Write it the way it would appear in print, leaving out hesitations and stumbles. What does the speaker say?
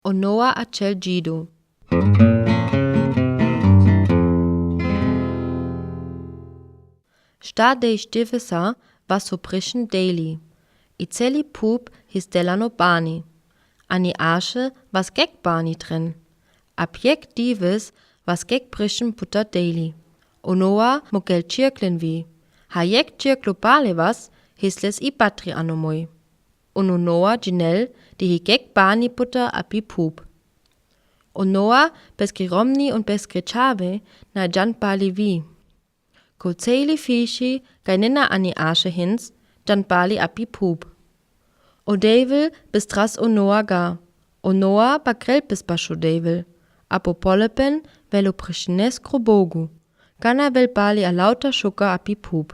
O Noa acel gidu. Sta dei stivesa was so prischen daily. I celi pup his delano bani. Ani asche was gek bani drin. Abjek divis was gek prischen puta daily. O Noa mo gel cirklen vi. Ha jek cirklo bale was hisles I batri anomoi. O Noa ginel die hi gek bani puta api pup. O Noa beskri romni und beskri chave na jant bali vi. Ko celi fishi gainina ani asche hins, jant bali api pup. O Devil bis tras o Noa ga. O Noa bakrel bis basho Devil. Apo polepen velo prishines krobogu. Gana vel bali a lauter schuka api pup.